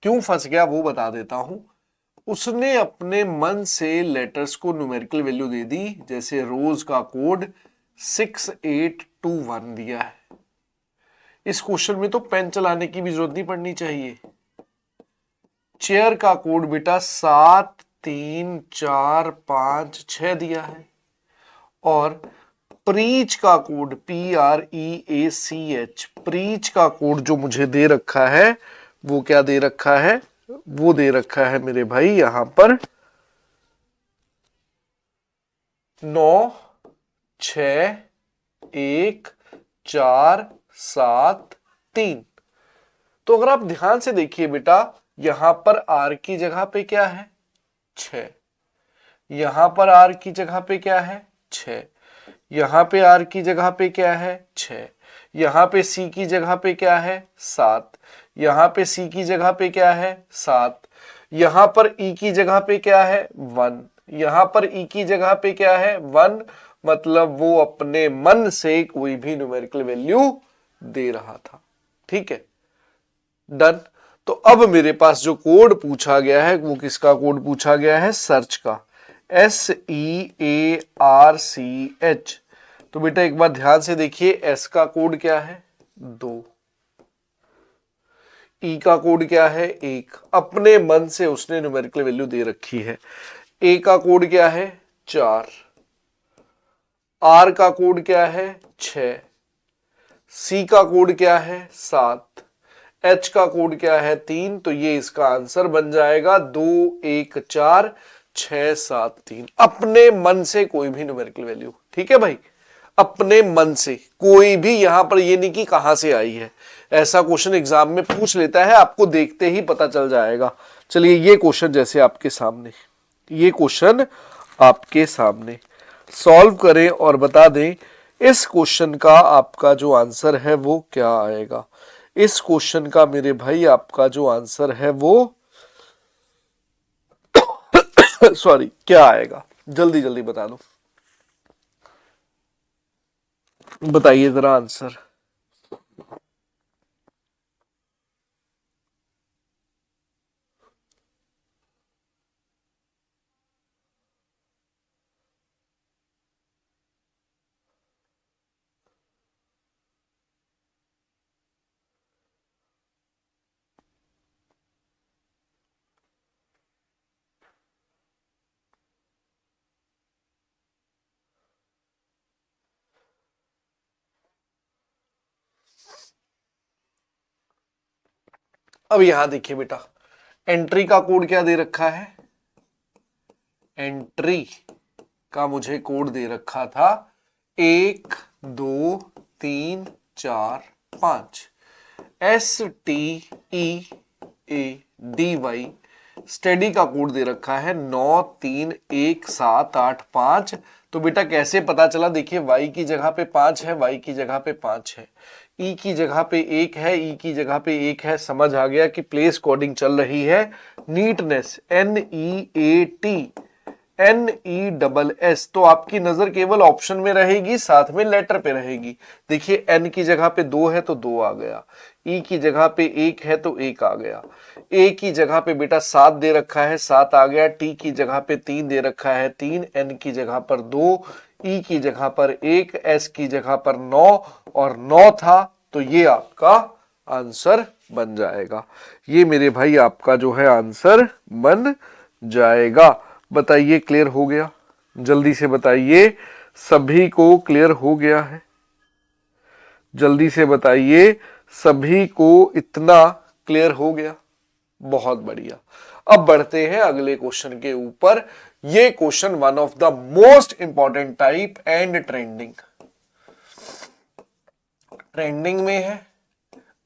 क्यों फंस गया वो बता देता हूं। उसने अपने मन से लेटर्स को न्यूमेरिकल वैल्यू दे दी, जैसे रोज का कोड 6821 दिया है। इस क्वेश्चन में तो पेन चलाने की भी जरूरत नहीं पड़नी चाहिए। चेयर का कोड बेटा 7345 दिया है, और प्रीच का कोड PREACH, प्रीच का कोड जो मुझे दे रखा है वो क्या दे रखा है, वो दे रखा है मेरे भाई यहां पर 96143। तो अगर आप ध्यान से देखिए बेटा, यहां पर r की जगह पे क्या है 6, यहां पर r की जगह पे क्या है 6, यहां पे r की जगह पे क्या है 6, यहां पे c की जगह पे क्या है 7, यहां पे c की जगह पे क्या है 7, यहां पर e की जगह पे क्या है 1, यहां पर e की जगह पे क्या है 1। मतलब वो अपने मन से कोई भी न्यूमेरिकल वैल्यू दे रहा था। ठीक है, डन। तो अब मेरे पास जो कोड पूछा गया है वो किसका कोड पूछा गया है, सर्च का, SEARCH। तो बेटा एक बार ध्यान से देखिए, S का कोड क्या है 2, E का कोड क्या है 1, अपने मन से उसने न्यूमेरिकल वैल्यू दे रखी है। A का कोड क्या है 4, R का कोड क्या है 6, C का कोड क्या है 7, H का कोड क्या है 3। तो ये इसका आंसर बन जाएगा 2 1 4 6 7 3। अपने मन से कोई भी न्यूमेरिकल वैल्यू, ठीक है भाई, अपने मन से कोई भी, यहां पर ये नहीं कि कहां से आई है। ऐसा क्वेश्चन एग्जाम में पूछ लेता है, आपको देखते ही पता चल जाएगा। चलिए ये क्वेश्चन जैसे आपके सामने, ये क्वेश्चन आपके सामने सॉल्व करें और बता दें इस क्वेश्चन का आपका जो आंसर है वो क्या आएगा। इस क्वेश्चन का मेरे भाई आपका जो आंसर है वो सॉरी क्या आएगा, जल्दी जल्दी बता दो, बताइए जरा आंसर। अब यहां देखिए बेटा, एंट्री का कोड क्या दे रखा है, एंट्री का मुझे कोड दे रखा था 1 2 3 4 5। STEADY स्टडी का कोड दे रखा है 9 3 1 7 8 5। तो बेटा कैसे पता चला, देखिए y की जगह पे 5 है, y की जगह पे 5 है, e की जगह पे 1 है, e की जगह पे 1 है। समझ आ गया कि प्लेस कोडिंग चल रही है। नीटनेस NEATNESS, तो आपकी नजर केवल ऑप्शन में रहेगी, साथ में लेटर पे रहेगी। देखिए n की जगह पे 2 है तो 2 आ गया, e की जगह पे 1 है तो 1 आ गया, a की जगह पे बेटा 7 दे रखा है 7 आ गया, t की जगह पे 3 दे रखा है 3, n की जगह पर 2, e की जगह पर 1, s की जगह पर 9 और 9 था। तो ये आपका आंसर बन जाएगा। ये मेरे भाई आपका जो है आंसर बन जाएगा। बताइए क्लियर हो गया, जल्दी से बताइए, सभी को क्लियर हो गया है, जल्दी से बताइए, सभी को इतना क्लियर हो गया। बहुत बढ़िया। अब बढ़ते हैं अगले क्वेश्चन के ऊपर। ये question one of the most important type and trending में है,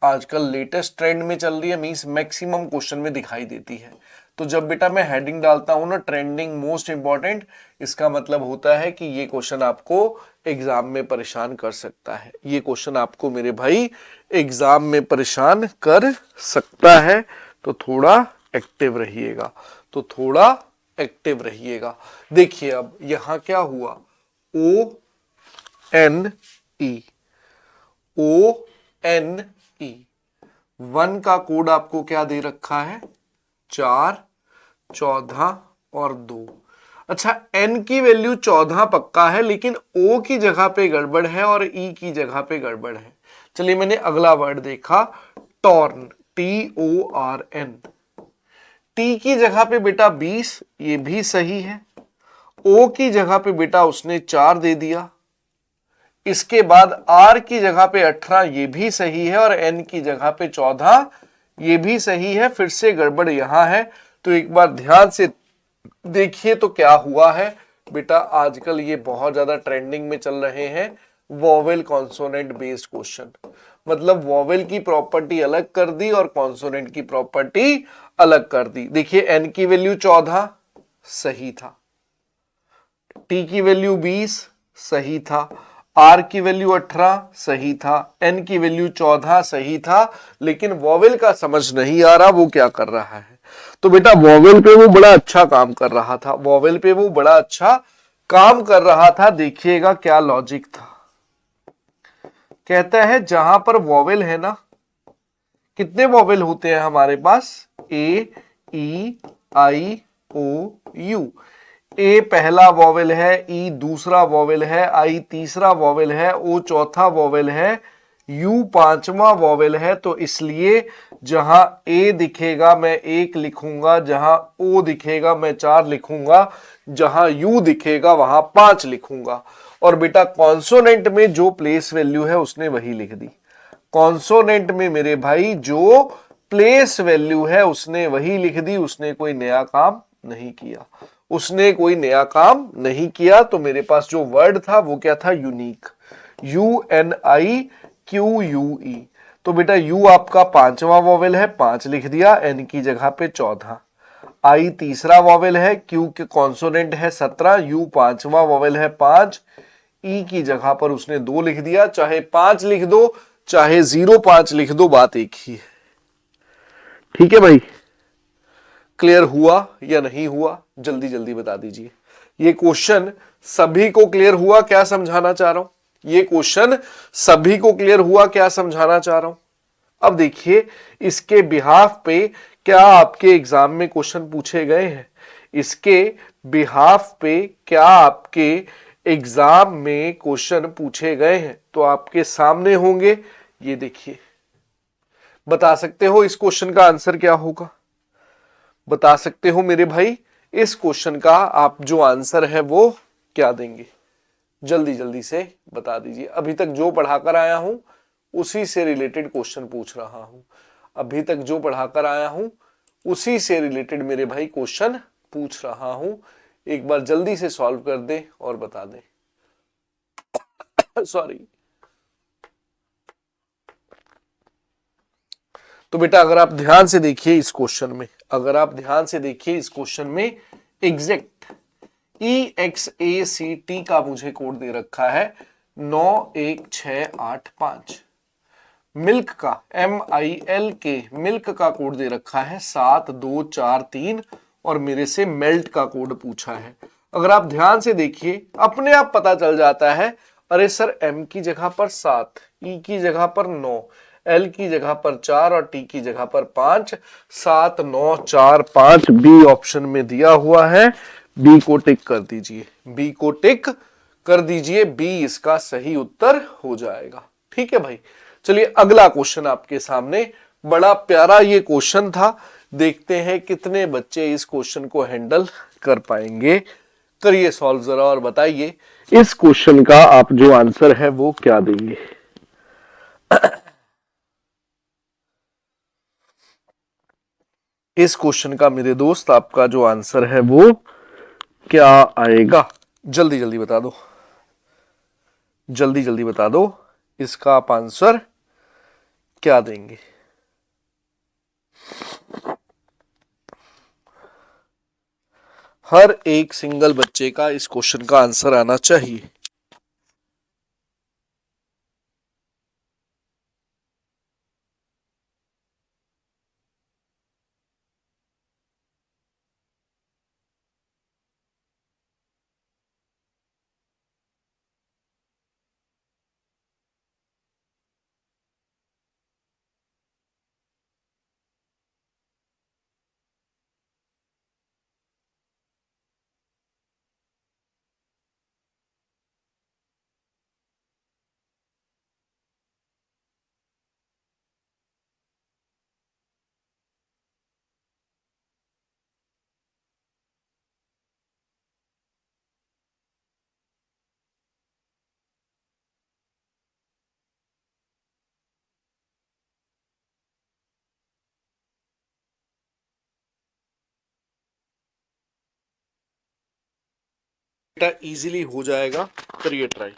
आजकल लेटेस्ट ट्रेंड में चल रही है, मींस मैक्सिमम क्वेश्चन में दिखाई देती है। तो जब बेटा मैं हेडिंग डालता हूं ना ट्रेंडिंग मोस्ट इंपॉर्टेंट, इसका मतलब होता है कि ये क्वेश्चन आपको एग्जाम में परेशान कर सकता है। ये क्वेश्चन आपको मेरे भाई एग्जाम में परेशान कर सकता है, तो थोड़ा एक्टिव रहिएगा, तो थोड़ा एक्टिव रहिएगा। देखिए अब यहां क्या हुआ, ONE 1 का कोड आपको क्या दे रखा है, 4 14 और 2। अच्छा n की वैल्यू 14 पक्का है, लेकिन O की जगह पे गड़बड़ है और E की जगह पे गड़बड़ है। चलिए मैंने अगला वर्ड देखा, टॉर्न, TORN, T की जगह पे बेटा 20, ये भी सही है। O की जगह पे बेटा उसने 4 दे दिया, इसके बाद R की जगह पे 18, ये भी सही है, और N की जगह पे 14, ये भी सही है। फिर से गड़बड़ यहां है, तो एक बार ध्यान से देखिए तो क्या हुआ है बेटा, आजकल ये बहुत ज्यादा ट्रेंडिंग में चल रहे हैं वोवेल कॉन्सोनेंट बेस्ड क्वेश्चन। मतलब वोवेल की प्रॉपर्टी अलग कर दी और कॉन्सोनेंट की प्रॉपर्टी अलग कर दी। देखिए n की वैल्यू 14 सही था, t की वैल्यू 20 सही था, r की वैल्यू 18 सही था, n की वैल्यू 14 सही था, लेकिन वोवेल का समझ नहीं आ रहा वो क्या कर रहा है। तो बेटा वोवेल पे वो बड़ा अच्छा काम कर रहा था, वोवेल पे वो बड़ा अच्छा काम कर रहा था। देखिएगा क्या लॉजिक था, कहता है जहां पर वोवेल है ना, कितने वोवेल होते हैं हमारे पास, ए ई आई ओ यू। ए पहला वोवेल है, ई दूसरा वोवेल है, आई तीसरा वोवेल है, ओ चौथा वोवेल है, यू पांचवा वोवेल है। तो इसलिए जहां ए दिखेगा मैं 1 लिखूंगा, जहां ओ दिखेगा मैं 4 लिखूंगा, जहां यू दिखेगा वहां 5 लिखूंगा। और बेटा कॉन्सोनेंट में जो प्लेस वैल्यू है उसने वही लिख दी। कॉन्सोनेंट में मेरे भाई जो प्लेस वैल्यू है उसने वही लिख दी, उसने कोई नया काम नहीं किया। उसने कोई नया काम नहीं किया, तो मेरे पास जो वर्ड था वो क्या था, यूनिक, UNIQUE। तो बेटा यू आपका पांचवा वॉवेल है, 5 लिख दिया, एन की जगह पे 14। आई तीसरा वॉवेल है, क्यू के कॉन्सोनेंट है 17, यू पांचवा वॉवेल है 5, ई की जगह पर उसने 2 लिख दिया। चाहे 5 लिख दो चाहे 05 लिख दो, बात एक ही है। ठीक है भाई, क्लियर हुआ या नहीं हुआ, जल्दी जल्दी बता दीजिए। ये क्वेश्चन सभी को क्लियर हुआ क्या समझाना चाह रहा हूं, ये क्वेश्चन सभी को क्लियर हुआ क्या समझाना चाह रहा हूं। अब देखिए इसके बिहाफ पे क्या आपके एग्जाम में क्वेश्चन पूछे गए हैं, इसके बिहाफ पे क्या आपके एग्जाम में क्वेश्चन पूछे गए हैं, तो आपके सामने होंगे। ये देखिए, बता सकते हो इस क्वेश्चन का आंसर क्या होगा, बता सकते हो मेरे भाई इस क्वेश्चन का आप जो आंसर है वो क्या देंगे, जल्दी जल्दी से बता दीजिए। अभी तक जो पढ़ाकर आया हूं उसी से रिलेटेड क्वेश्चन पूछ रहा हूं, अभी तक जो पढ़ाकर आया हूं उसी से रिलेटेड मेरे भाई क्वेश्चन पूछ रहा हूं। एक बार जल्दी से सॉल्व कर दे और बता दे। सॉरी। तो बेटा अगर आप ध्यान से देखिए इस क्वेश्चन में, अगर आप ध्यान से देखिए इस क्वेश्चन में, एग्जैक्ट EXACT का मुझे कोड दे रखा है 91685। मिल्क का MILK मिल्क का कोड दे रखा है 7243, और मेरे से मेल्ट का कोड पूछा है। अगर आप ध्यान से देखिए अपने आप पता चल जाता है, अरे सर M की जगह पर 7, E की जगह पर 9, L की जगह पर 4 और T की जगह पर 5, 7 9 4 5 बी ऑप्शन में दिया हुआ है। बी को टिक कर दीजिए, बी को टिक कर दीजिए, बी इसका सही उत्तर हो जाएगा। ठीक है भाई, चलिए अगला क्वेश्चन आपके सामने, बड़ा प्यारा ये क्वेश्चन था, देखते हैं कितने बच्चे इस क्वेश्चन को हैंडल कर पाएंगे। करिए सॉल्व जरा और बताइए इस क्वेश्चन का आप जो आंसर है वो क्या देंगे। इस क्वेश्चन का मेरे दोस्त आपका जो आंसर है वो क्या आएगा, जल्दी जल्दी बता दो, जल्दी जल्दी बता दो इसका आप आंसर क्या देंगे। हर एक सिंगल बच्चे का इस क्वेश्चन का आंसर आना चाहिए। बेटा इजीली हो जाएगा, करिए ट्राई।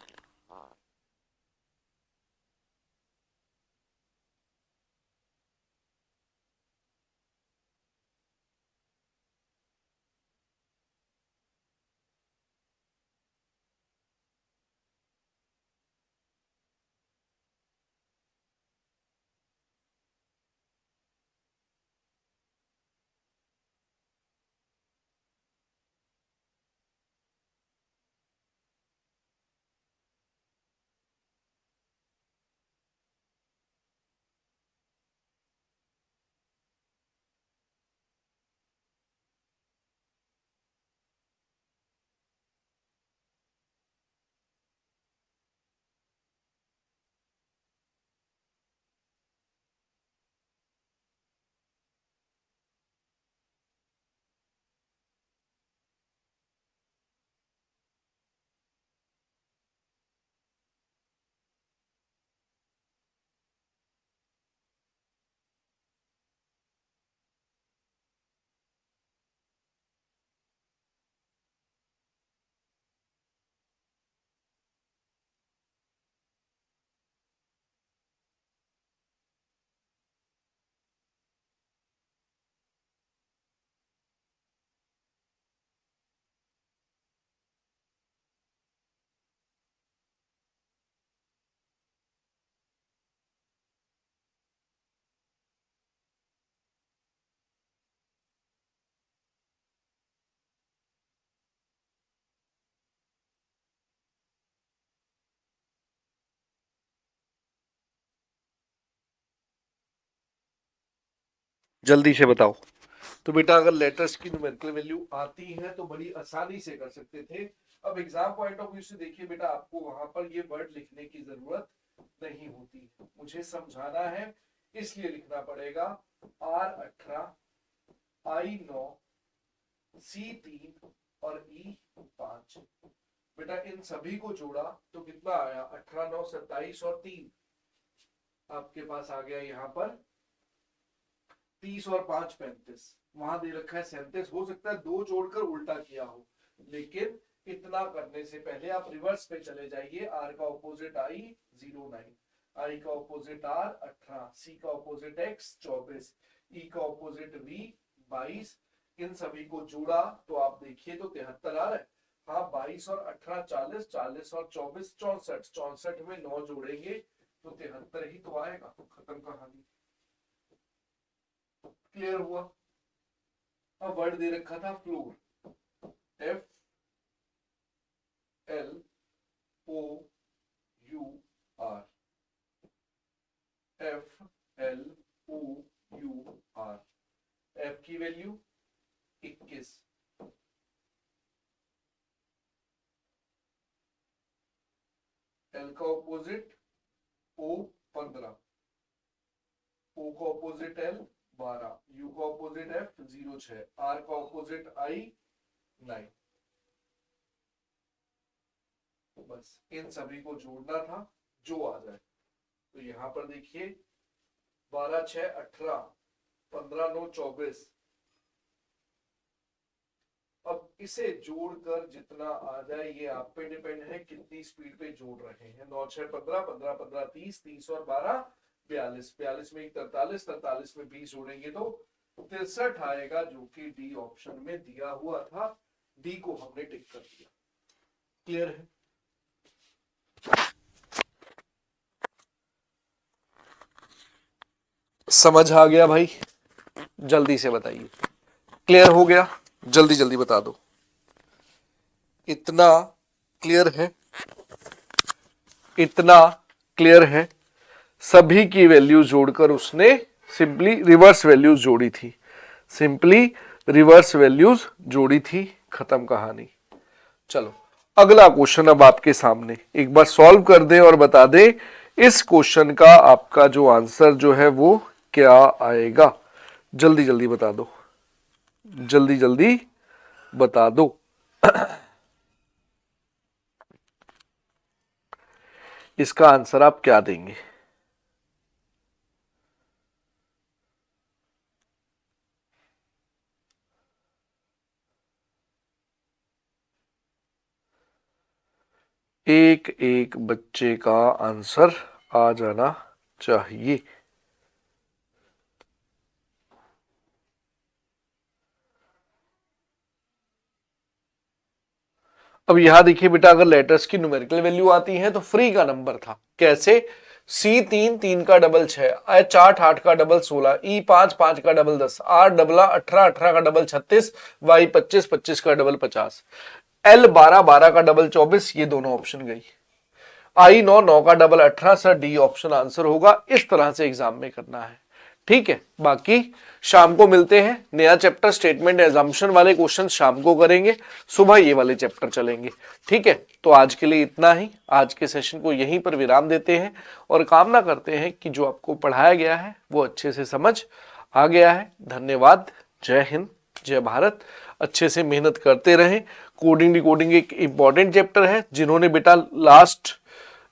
जल्दी से बताओ। तो बेटा अगर लेटर्स की न्यूमेरिकल वैल्यू आती है तो बड़ी आसानी से कर सकते थे। अब एग्जाम पॉइंट ऑफ व्यू से देखिए बेटा, आपको वहां पर ये वर्ड लिखने की जरूरत नहीं होती, मुझे समझाना है इसलिए लिखना पड़ेगा R18, I9, C3 और E5। बेटा इन सभी को जोड़ा तो कितना आया, 18, 9, 27 और 3, आपके पास आ गया यहाँ पर 30 और 5 35। वहां दे रखा है 37, हो सकता है दो जोड़कर उल्टा किया हो, लेकिन इतना करने से पहले आप रिवर्स पे चले जाइए। आर का ऑपोजिट आई 09, आई का ऑपोजिट आर 18, सी का ऑपोजिट एक्स 24, ई का ऑपोजिट वी 22। इन सभी को जोड़ा तो आप देखिए तो 73 आ रहा है। हाँ 22 और 18 40, 40 और 24 64, 64 में 9 जोड़ेंगे तो 73 ही तो आएगा। खत्म कहानी। क्लियर हुआ। अब वर्ड दे रखा था flour, F L O U R, F L O U R. F की वैल्यू 21, एल का ऑपोजिट ओ 15, ओ का ऑपोजिट एल 12, यू का ऑपोजिट एफ 06, आर का ऑपोजिट आई 9। बस इन सभी को जोड़ना था, जो आ जाए। तो यहां पर देखिए 12 6 18, 15 9 24। अब इसे जोड़कर जितना आ जाए ये आप पे डिपेंड है कितनी स्पीड पे जोड़ रहे हैं। 9 6 15, 15 15 30, 30 और 12 42, 42 में 43, 43 में 20 जोड़ेंगे तो 63 आएगा, जो कि डी ऑप्शन में दिया हुआ था। डी को हमने टिक कर दिया। क्लियर है। समझ आ गया भाई? जल्दी से बताइए। क्लियर हो गया? जल्दी जल्दी बता दो। इतना क्लियर है? इतना क्लियर है? सभी की वैल्यूज जोड़कर उसने सिंपली रिवर्स वैल्यूज जोड़ी थी, सिंपली रिवर्स वैल्यूज जोड़ी थी। खत्म कहानी। चलो अगला क्वेश्चन अब आपके सामने, एक बार सॉल्व कर दे और बता दे इस क्वेश्चन का आपका जो आंसर जो है वो क्या आएगा। जल्दी जल्दी बता दो, जल्दी जल्दी बता दो। इसका आंसर आप क्या देंगे? एक एक बच्चे का आंसर आ जाना चाहिए। अब यहां देखिए बेटा, अगर लेटर्स की न्यूमेरिकल वैल्यू आती है तो फ्री का नंबर था। कैसे? C3 3 का डबल 6, H 8 8 का डबल 16, E5 5 का डबल 10, R डबला 18 18 का डबल 36, Y 25 25 का डबल 50, L 12 12 का डबल 24। ये दोनों ऑप्शन गई। I 9 9 का double 18। Sir D option answer होगा। इस तरह से एग्जाम में करना है। ठीक है, बाकी शाम को मिलते हैं। नया चैप्टर स्टेटमेंट एजम्पशन वाले क्वेश्चन शाम को करेंगे, सुबह ये वाले चैप्टर चलेंगे। ठीक है, तो आज के लिए इतना ही। आज के सेशन को यहीं पर विराम देते हैं और कामना करते हैं कि जो आपको पढ़ाया गया है वो अच्छे से समझ आ गया है। धन्यवाद। जय हिंद, जय भारत। अच्छे से मेहनत करते रहें। कोडिंग डिकोडिंग एक इंपॉर्टेंट चैप्टर है। जिन्होंने बेटा लास्ट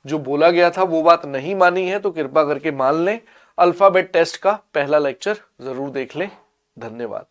जो बोला गया था वो बात नहीं मानी है तो कृपा करके मान लें। अल्फाबेट टेस्ट का पहला लेक्चर जरूर देख लें। धन्यवाद।